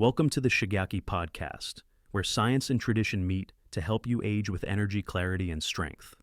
Welcome to the Shigeaki Podcast, where science and tradition meet to help you age with energy, clarity, and strength.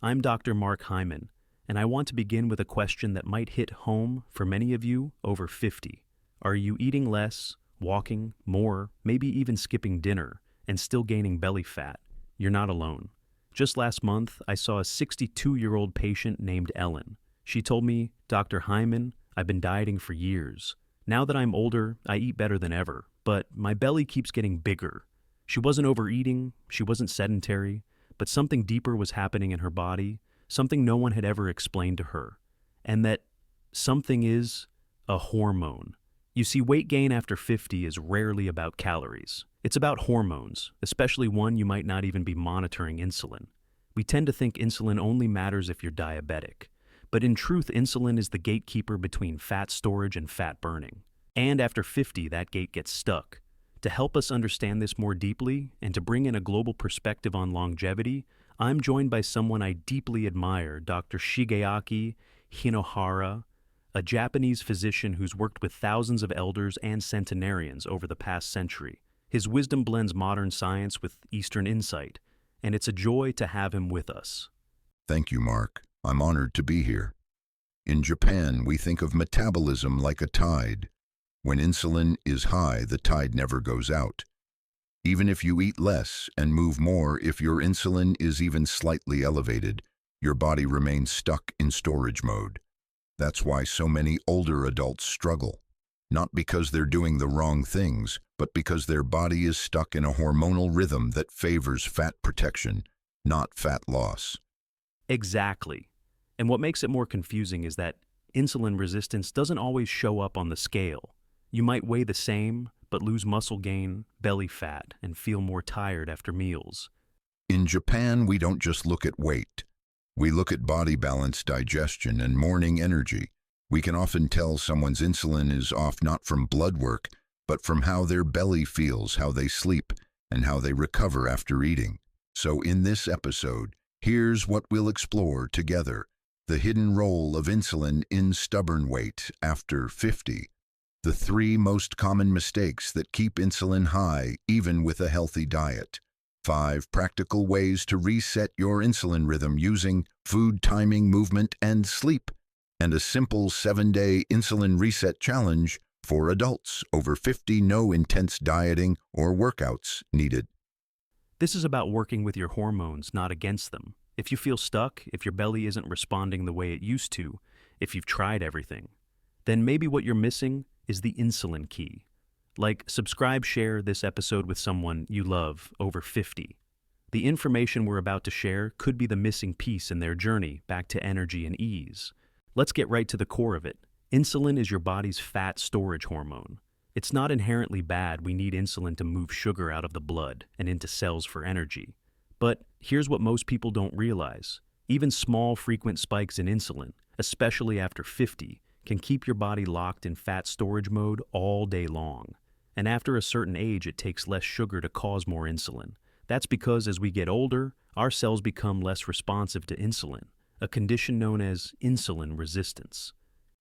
I'm Dr. Mark Hyman, and I want to begin with a question that might hit home for many of you over 50. Are you eating less, walking more, maybe even skipping dinner, and still gaining belly fat? You're not alone. Just last month, I saw a 62-year-old patient named Ellen. She told me, "Dr. Hyman, I've been dieting for years. Now that I'm older, I eat better than ever, but my belly keeps getting bigger." She wasn't overeating, she wasn't sedentary, but something deeper was happening in her body, something no one had ever explained to her. And that something is a hormone. You see, weight gain after 50 is rarely about calories. It's about hormones, especially one you might not even be monitoring, insulin. We tend to think insulin only matters if you're diabetic. But in truth, insulin is the gatekeeper between fat storage and fat burning. And after 50, that gate gets stuck. To help us understand this more deeply and to bring in a global perspective on longevity, I'm joined by someone I deeply admire, Dr. Shigeaki Hinohara, a Japanese physician who's worked with thousands of elders and centenarians over the past century. His wisdom blends modern science with Eastern insight, and it's a joy to have him with us. Thank you, Mark. I'm honored to be here. In Japan, we think of metabolism like a tide. When insulin is high, the tide never goes out. Even if you eat less and move more, if your insulin is even slightly elevated, your body remains stuck in storage mode. That's why so many older adults struggle. Not because they're doing the wrong things, but because their body is stuck in a hormonal rhythm that favors fat protection, not fat loss. Exactly. And what makes it more confusing is that insulin resistance doesn't always show up on the scale. You might weigh the same, but lose muscle gain, belly fat, and feel more tired after meals. In Japan, we don't just look at weight. We look at body balance, digestion, and morning energy. We can often tell someone's insulin is off not from blood work, but from how their belly feels, how they sleep, and how they recover after eating. So in this episode, here's what we'll explore together: the hidden role of insulin in stubborn weight after 50, the 3 most common mistakes that keep insulin high even with a healthy diet, 5 practical ways to reset your insulin rhythm using food timing, movement, and sleep, and a simple 7-day insulin reset challenge for adults over 50, no intense dieting or workouts needed. This is about working with your hormones, not against them. If you feel stuck, if your belly isn't responding the way it used to, if you've tried everything, then maybe what you're missing is the insulin key. Like, subscribe, share this episode with someone you love over 50. The information we're about to share could be the missing piece in their journey back to energy and ease. Let's get right to the core of it. Insulin is your body's fat storage hormone. It's not inherently bad. We need insulin to move sugar out of the blood and into cells for energy. But here's what most people don't realize. Even small, frequent spikes in insulin, especially after 50, can keep your body locked in fat storage mode all day long. And after a certain age, it takes less sugar to cause more insulin. That's because as we get older, our cells become less responsive to insulin, a condition known as insulin resistance.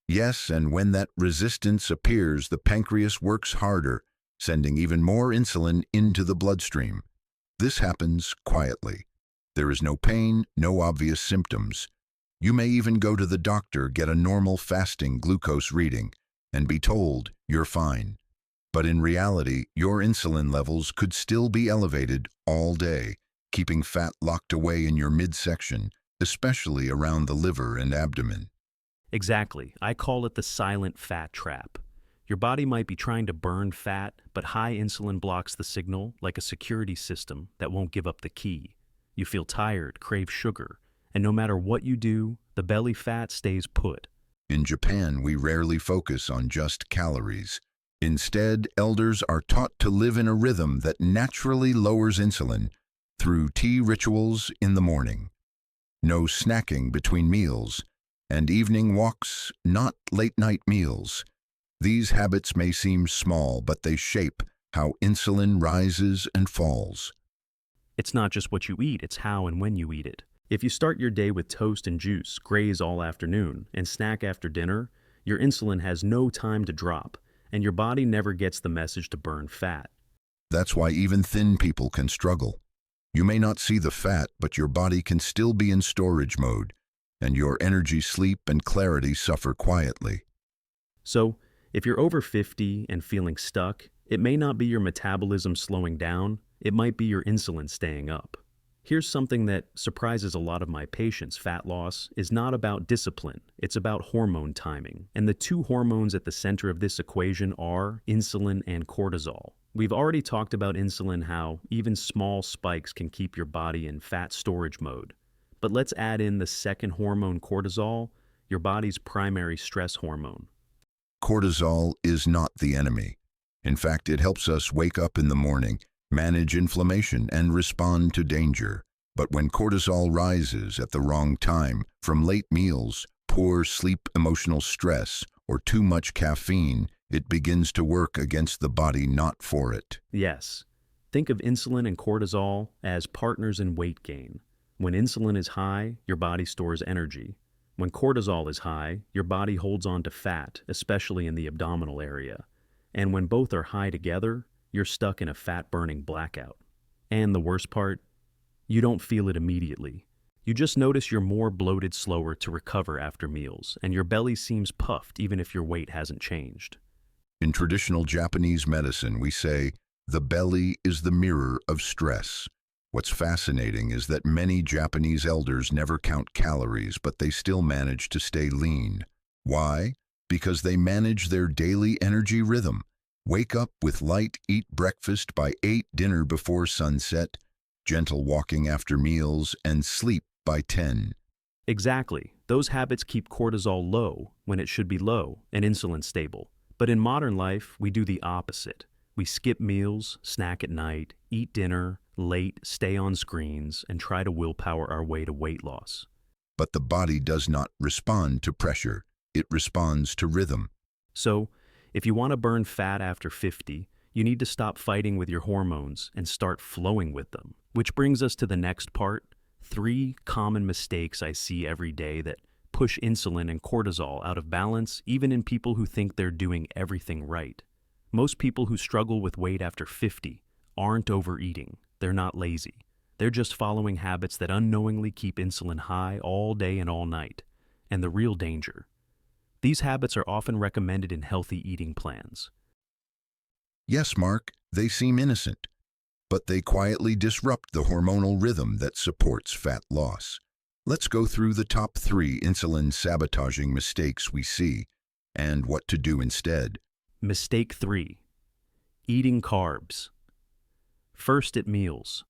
Yes, and when that resistance appears, the pancreas works harder, sending even more insulin into the bloodstream. This happens quietly. There is no pain, no obvious symptoms. You may even go to the doctor, get a normal fasting glucose reading, and be told you're fine. But in reality, your insulin levels could still be elevated all day, keeping fat locked away in your midsection, especially around the liver and abdomen. Exactly. I call it the silent fat trap. Your body might be trying to burn fat, but high insulin blocks the signal like a security system that won't give up the key. You feel tired, crave sugar, and no matter what you do, the belly fat stays put. In Japan, we rarely focus on just calories. Instead, elders are taught to live in a rhythm that naturally lowers insulin through tea rituals in the morning, no snacking between meals, and evening walks, not late-night meals. These habits may seem small, but they shape how insulin rises and falls. It's not just what you eat, it's how and when you eat it. If you start your day with toast and juice, graze all afternoon, and snack after dinner, your insulin has no time to drop. and your body never gets the message to burn fat. That's why even thin people can struggle. You may not see the fat, but your body can still be in storage mode, and your energy, sleep, and clarity suffer quietly. So, if you're over 50 and feeling stuck, it may not be your metabolism slowing down, it might be your insulin staying up. Here's something that surprises a lot of my patients. Fat loss is not about discipline, it's about hormone timing. And the two hormones at the center of this equation are insulin and cortisol. We've already talked about insulin, how even small spikes can keep your body in fat storage mode. But let's add in the second hormone, cortisol, your body's primary stress hormone. Cortisol is not the enemy. In fact, it helps us wake up in the morning, manage inflammation, and respond to danger. But when cortisol rises at the wrong time, from late meals, poor sleep, emotional stress, or too much caffeine, it begins to work against the body, not for it. Yes, think of insulin and cortisol as partners in weight gain. When insulin is high, your body stores energy. When cortisol is high, your body holds on to fat, especially in the abdominal area. And when both are high together, you're stuck in a fat-burning blackout. And the worst part? You don't feel it immediately. You just notice you're more bloated, slower to recover after meals, and your belly seems puffed even if your weight hasn't changed. In traditional Japanese medicine, we say, the belly is the mirror of stress. What's fascinating is that many Japanese elders never count calories, but they still manage to stay lean. Why? Because they manage their daily energy rhythm. Wake up with light, eat breakfast by 8, dinner before sunset, gentle walking after meals, and sleep by 10. Exactly. Those habits keep cortisol low when it should be low and insulin stable. But in modern life, we do the opposite. We skip meals, snack at night, eat dinner, late, stay on screens, and try to willpower our way to weight loss. But the body does not respond to pressure. It responds to rhythm. So, if you want to burn fat after 50, you need to stop fighting with your hormones and start flowing with them. Which brings us to the next part, 3 common mistakes I see every day that push insulin and cortisol out of balance, even in people who think they're doing everything right. Most people who struggle with weight after 50 aren't overeating. They're not lazy. They're just following habits that unknowingly keep insulin high all day and all night. And the real danger: these habits are often recommended in healthy eating plans. Yes, Mark, they seem innocent, but they quietly disrupt the hormonal rhythm that supports fat loss. Let's go through the top 3 insulin-sabotaging mistakes we see and what to do instead. Mistake 3. Eating carbs. First at meals.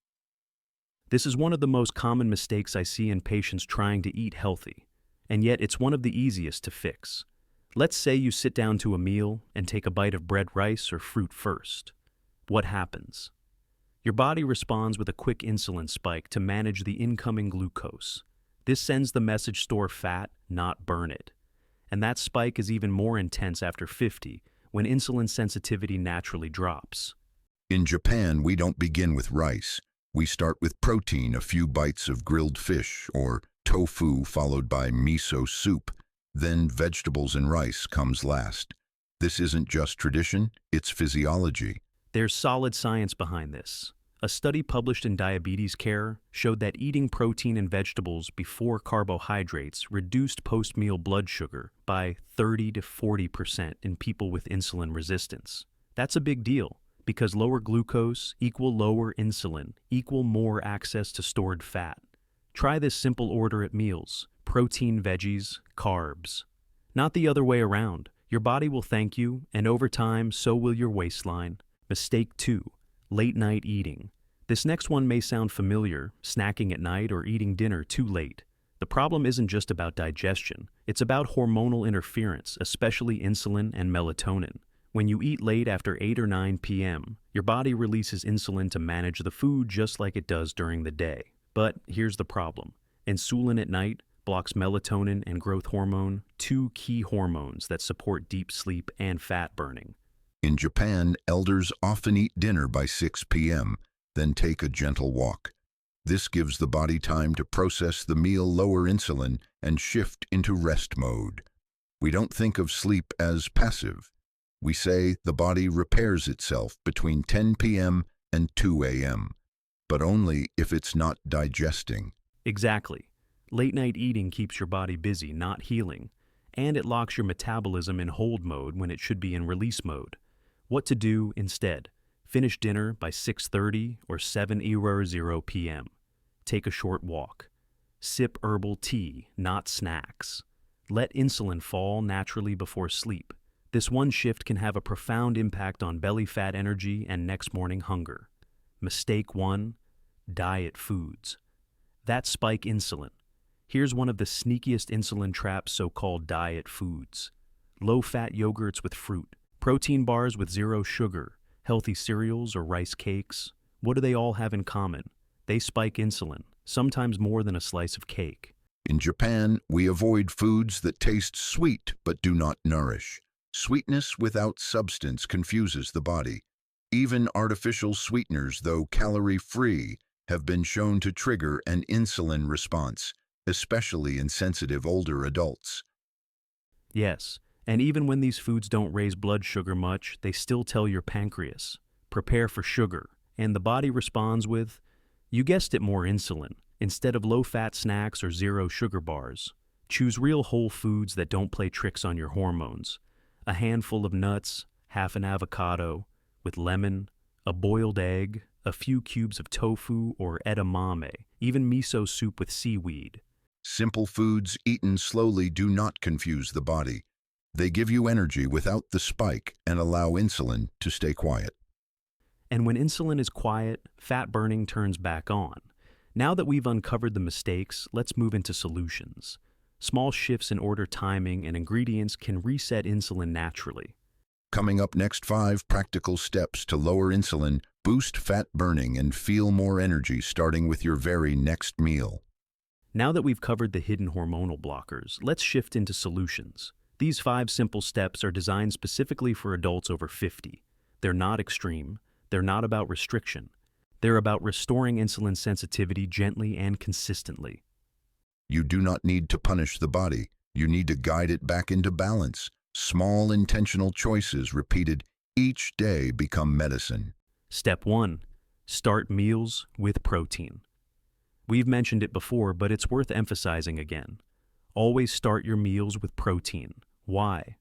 This is one of the most common mistakes I see in patients trying to eat healthy, and yet it's one of the easiest to fix. Let's say you sit down to a meal and take a bite of bread, rice, or fruit first. What happens? Your body responds with a quick insulin spike to manage the incoming glucose. This sends the message: store fat, not burn it. And that spike is even more intense after 50, when insulin sensitivity naturally drops. In Japan, we don't begin with rice. We start with protein, a few bites of grilled fish, or tofu followed by miso soup. Then vegetables and rice comes last. This isn't just tradition, it's physiology. There's solid science behind this. A study published in Diabetes Care showed that eating protein and vegetables before carbohydrates reduced post-meal blood sugar by 30 to 40% in people with insulin resistance. That's a big deal, because lower glucose equal lower insulin equal more access to stored fat. Try this simple order at meals: protein, veggies, carbs. Not the other way around. Your body will thank you, and over time, so will your waistline. Mistake 2. Late night eating. This next one may sound familiar: snacking at night or eating dinner too late. The problem isn't just about digestion. It's about hormonal interference, especially insulin and melatonin. When you eat late after 8 or 9 p.m., your body releases insulin to manage the food just like it does during the day. But here's the problem. Insulin at night blocks melatonin and growth hormone, 2 key hormones that support deep sleep and fat burning. In Japan, elders often eat dinner by 6 p.m., then take a gentle walk. This gives the body time to process the meal, lower insulin, and shift into rest mode. We don't think of sleep as passive. We say the body repairs itself between 10 p.m. and 2 a.m., but only if it's not digesting. Exactly. Late-night eating keeps your body busy, not healing, and it locks your metabolism in hold mode when it should be in release mode. What to do instead? Finish dinner by 6:30 or 7:00 p.m. Take a short walk. Sip herbal tea, not snacks. Let insulin fall naturally before sleep. This one shift can have a profound impact on belly fat energy and next morning hunger. Mistake 1: diet foods. That spike insulin. Here's one of the sneakiest insulin traps, so-called diet foods. Low-fat yogurts with fruit, protein bars with zero sugar, healthy cereals or rice cakes. What do they all have in common? They spike insulin, sometimes more than a slice of cake. In Japan, we avoid foods that taste sweet but do not nourish. Sweetness without substance confuses the body. Even artificial sweeteners, though calorie-free, have been shown to trigger an insulin response, especially in sensitive older adults. Yes, and even when these foods don't raise blood sugar much, they still tell your pancreas, prepare for sugar, and the body responds with, you guessed it, more insulin, instead of low-fat snacks or zero sugar bars. Choose real whole foods that don't play tricks on your hormones. A handful of nuts, half an avocado, with lemon, a boiled egg, a few cubes of tofu or edamame, even miso soup with seaweed. Simple foods eaten slowly do not confuse the body. They give you energy without the spike and allow insulin to stay quiet. And when insulin is quiet, fat burning turns back on. Now that we've uncovered the mistakes, let's move into solutions. Small shifts in order timing and ingredients can reset insulin naturally. Coming up next, 5 practical steps to lower insulin, boost fat burning, and feel more energy starting with your very next meal. Now that we've covered the hidden hormonal blockers, let's shift into solutions. These 5 simple steps are designed specifically for adults over 50. They're not extreme. They're not about restriction. They're about restoring insulin sensitivity gently and consistently. You do not need to punish the body. You need to guide it back into balance. Small intentional choices repeated each day become medicine. Step 1. Start meals with protein. We've mentioned it before, but it's worth emphasizing again. Always start your meals with protein. Why?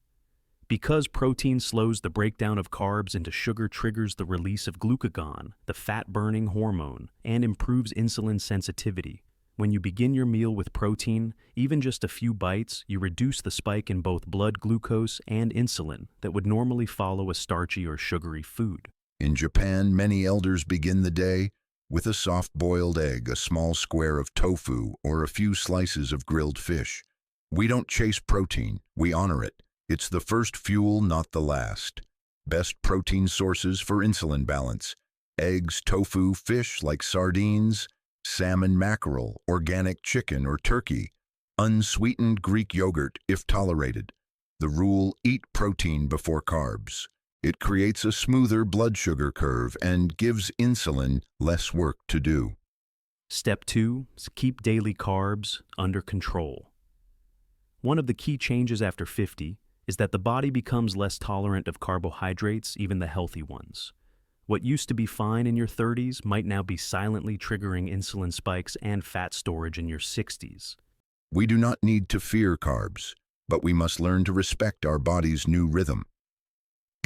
Because protein slows the breakdown of carbs into sugar, triggers the release of glucagon, the fat-burning hormone, and improves insulin sensitivity. When you begin your meal with protein, even just a few bites, you reduce the spike in both blood glucose and insulin that would normally follow a starchy or sugary food. In Japan, many elders begin the day with a soft-boiled egg, a small square of tofu, or a few slices of grilled fish. We don't chase protein, we honor it. It's the first fuel, not the last. Best protein sources for insulin balance: eggs, tofu, fish like sardines, salmon, mackerel, organic chicken or turkey, unsweetened Greek yogurt if tolerated. The rule: eat protein before carbs. It creates a smoother blood sugar curve and gives insulin less work to do. Step 2. Keep daily carbs under control. One of the key changes after 50 is that the body becomes less tolerant of carbohydrates, even the healthy ones. What used to be fine in your 30s might now be silently triggering insulin spikes and fat storage in your 60s. We do not need to fear carbs, but we must learn to respect our body's new rhythm.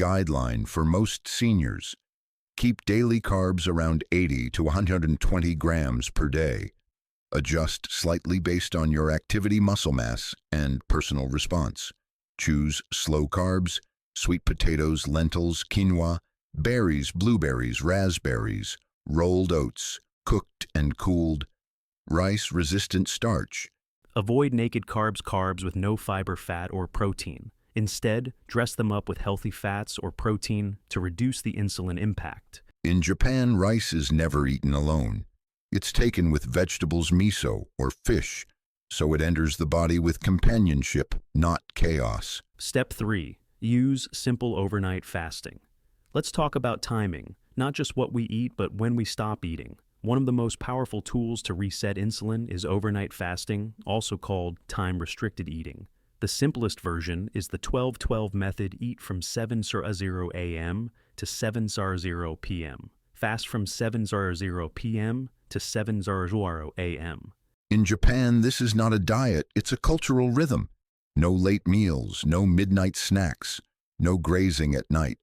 Guideline for most seniors: keep daily carbs around 80 to 120 grams per day. Adjust slightly based on your activity, muscle mass, and personal response. Choose slow carbs: sweet potatoes, lentils, quinoa, berries, blueberries, raspberries, rolled oats, cooked and cooled, rice-resistant starch. Avoid naked carbs with no fiber, fat, or protein. Instead, dress them up with healthy fats or protein to reduce the insulin impact. In Japan, rice is never eaten alone. It's taken with vegetables, miso, or fish, so it enters the body with companionship, not chaos. Step 3. Use simple overnight fasting. Let's talk about timing, not just what we eat, but when we stop eating. One of the most powerful tools to reset insulin is overnight fasting, also called time-restricted eating. The simplest version is the 12-12 method. Eat from 7:00 a.m. to 7:00 p.m. Fast from 7:00 p.m. to 7:00 a.m. In Japan, this is not a diet, it's a cultural rhythm. No late meals, no midnight snacks, no grazing at night.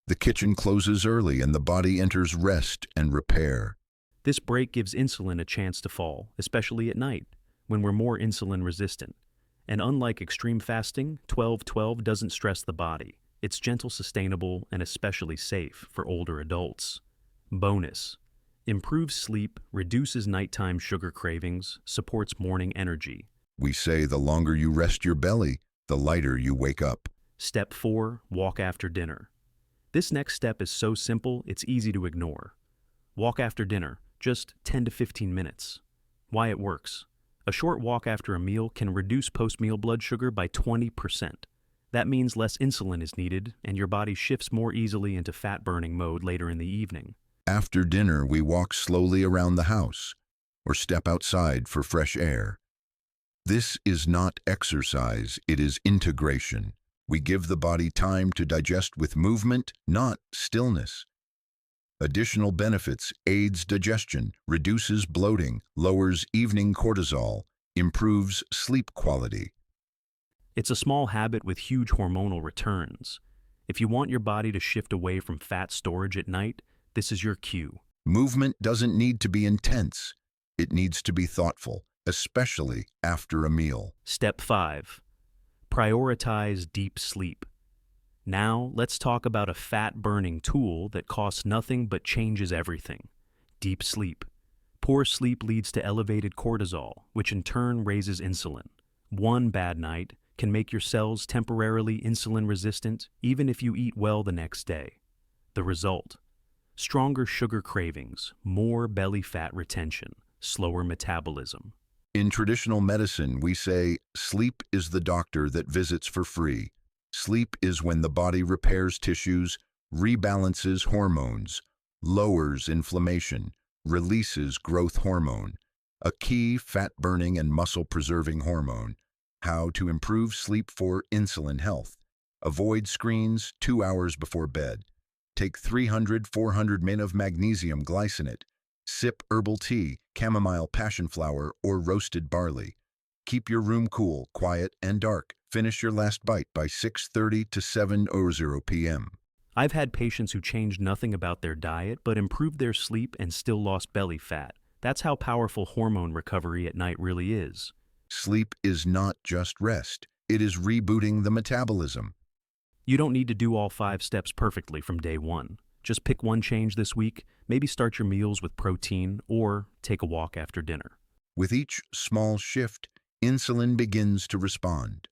The kitchen closes early and the body enters rest and repair. This break gives insulin a chance to fall, especially at night, when we're more insulin resistant. And unlike extreme fasting, 12-12 doesn't stress the body. It's gentle, sustainable, and especially safe for older adults. Bonus: improves sleep, reduces nighttime sugar cravings, supports morning energy. We say the longer you rest your belly, the lighter you wake up. Step 4, walk after dinner. This next step is so simple, it's easy to ignore. Walk after dinner, just 10 to 15 minutes. Why it works. A short walk after a meal can reduce post-meal blood sugar by 20%. That means less insulin is needed, and your body shifts more easily into fat-burning mode later in the evening. After dinner, we walk slowly around the house or step outside for fresh air. This is not exercise, it is integration. We give the body time to digest with movement, not stillness. Additional benefits: aids digestion, reduces bloating, lowers evening cortisol, improves sleep quality. It's a small habit with huge hormonal returns. If you want your body to shift away from fat storage at night, this is your cue. Movement doesn't need to be intense. It needs to be thoughtful, especially after a meal. Step 5. Prioritize deep sleep. Now, let's talk about a fat-burning tool that costs nothing but changes everything. Deep sleep. Poor sleep leads to elevated cortisol, which in turn raises insulin. One bad night can make your cells temporarily insulin resistant, even if you eat well the next day. The result: stronger sugar cravings, more belly fat retention, slower metabolism. In traditional medicine, we say, sleep is the doctor that visits for free. Sleep is when the body repairs tissues, rebalances hormones, lowers inflammation, releases growth hormone, a key fat-burning and muscle-preserving hormone. How to improve sleep for insulin health. Avoid screens 2 hours before bed. Take 300-400 mg of magnesium glycinate. Sip herbal tea, chamomile passionflower, or roasted barley. Keep your room cool, quiet, and dark. Finish your last bite by 6:30 to 7:00 p.m. I've had patients who changed nothing about their diet but improved their sleep and still lost belly fat. That's how powerful hormone recovery at night really is. Sleep is not just rest. It is rebooting the metabolism. You don't need to do all 5 steps perfectly from day 1. Just pick one change this week, maybe start your meals with protein, or take a walk after dinner. With each small shift, insulin begins to respond.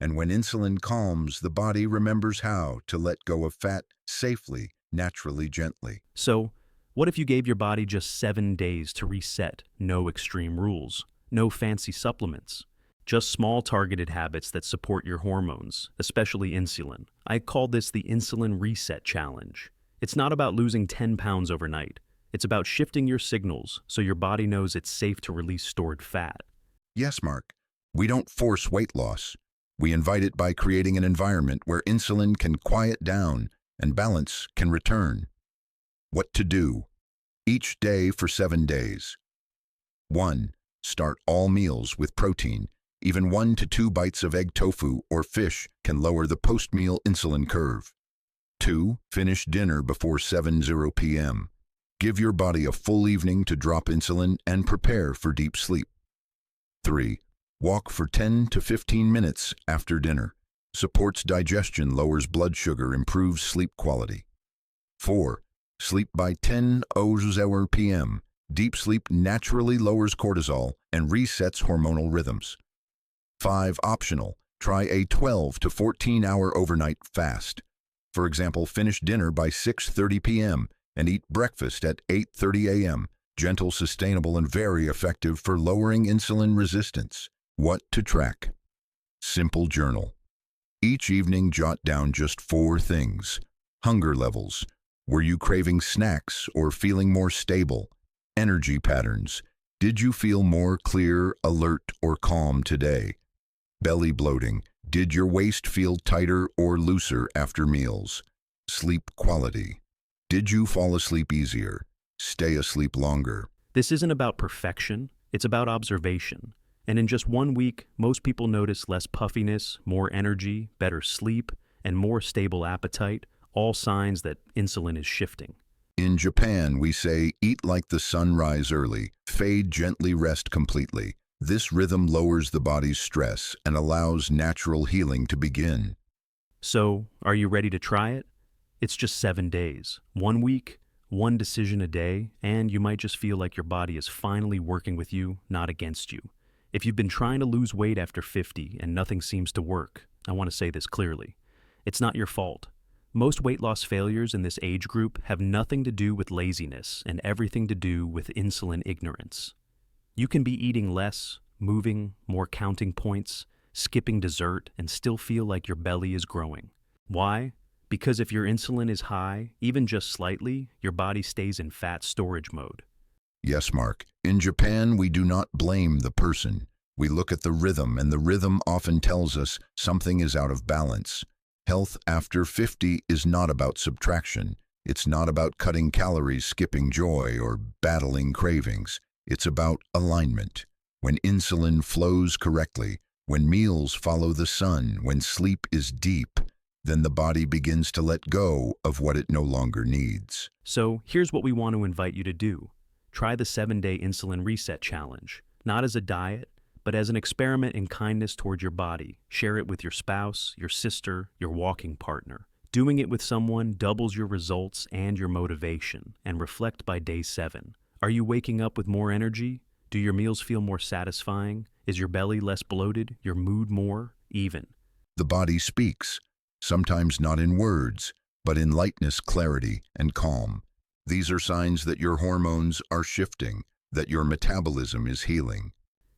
And when insulin calms, the body remembers how to let go of fat safely, naturally, gently. So, what if you gave your body just 7 days to reset? No extreme rules, no fancy supplements, just small targeted habits that support your hormones, especially insulin. I call this the Insulin Reset Challenge. It's not about losing 10 pounds overnight. It's about shifting your signals so your body knows it's safe to release stored fat. Yes, Mark. We don't force weight loss. We invite it by creating an environment where insulin can quiet down and balance can return. What to do? Each day for 7 days. 1. Start all meals with protein. Even 1 to 2 bites of egg tofu or fish can lower the post-meal insulin curve. 2. Finish dinner before 7:00 p.m. Give your body a full evening to drop insulin and prepare for deep sleep. 3. Walk for 10 to 15 minutes after dinner. Supports digestion, lowers blood sugar, improves sleep quality. 4. Sleep by 10:00 p.m. Deep sleep naturally lowers cortisol and resets hormonal rhythms. 5. Optional. Try a 12 to 14 hour overnight fast. For example, finish dinner by 6:30 p.m. and eat breakfast at 8:30 a.m. Gentle, sustainable, and very effective for lowering insulin resistance. What to track? Simple journal. Each evening, jot down just 4 things. Hunger levels. Were you craving snacks or feeling more stable? Energy patterns. Did you feel more clear, alert, or calm today? Belly bloating. Did your waist feel tighter or looser after meals? Sleep quality. Did you fall asleep easier? Stay asleep longer. This isn't about perfection, it's about observation. And in just 1 week, most people notice less puffiness, more energy, better sleep, and more stable appetite, all signs that insulin is shifting. In Japan, we say, eat like the sun, rise early, fade gently, rest completely. This rhythm lowers the body's stress and allows natural healing to begin. So, are you ready to try it? It's just 7 days, 1 week, one decision a day, and you might just feel like your body is finally working with you, not against you. If you've been trying to lose weight after 50 and nothing seems to work, I want to say this clearly. It's not your fault. Most weight loss failures in this age group have nothing to do with laziness and everything to do with insulin ignorance. You can be eating less, moving, more counting points, skipping dessert, and still feel like your belly is growing. Why? Because if your insulin is high, even just slightly, your body stays in fat storage mode. Yes, Mark. In Japan, we do not blame the person. We look at the rhythm, and the rhythm often tells us something is out of balance. Health after 50 is not about subtraction. It's not about cutting calories, skipping joy, or battling cravings. It's about alignment. When insulin flows correctly, when meals follow the sun, when sleep is deep, then the body begins to let go of what it no longer needs. So here's what we want to invite you to do. Try the 7-day insulin reset challenge, not as a diet, but as an experiment in kindness toward your body. Share it with your spouse, your sister, your walking partner. Doing it with someone doubles your results and your motivation, and reflect by day 7. Are you waking up with more energy? Do your meals feel more satisfying? Is your belly less bloated, your mood more even? The body speaks, sometimes not in words, but in lightness, clarity, and calm. These are signs that your hormones are shifting, that your metabolism is healing.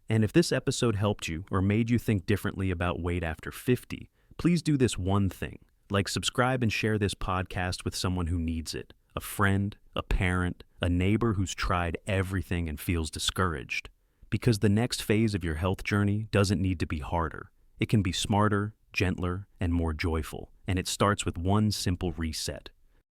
And if this episode helped you or made you think differently about weight after 50, please do this one thing, like subscribe and share this podcast with someone who needs it, a friend, a parent, a neighbor who's tried everything and feels discouraged. Because the next phase of your health journey doesn't need to be harder. It can be smarter, gentler, and more joyful, and it starts with one simple reset.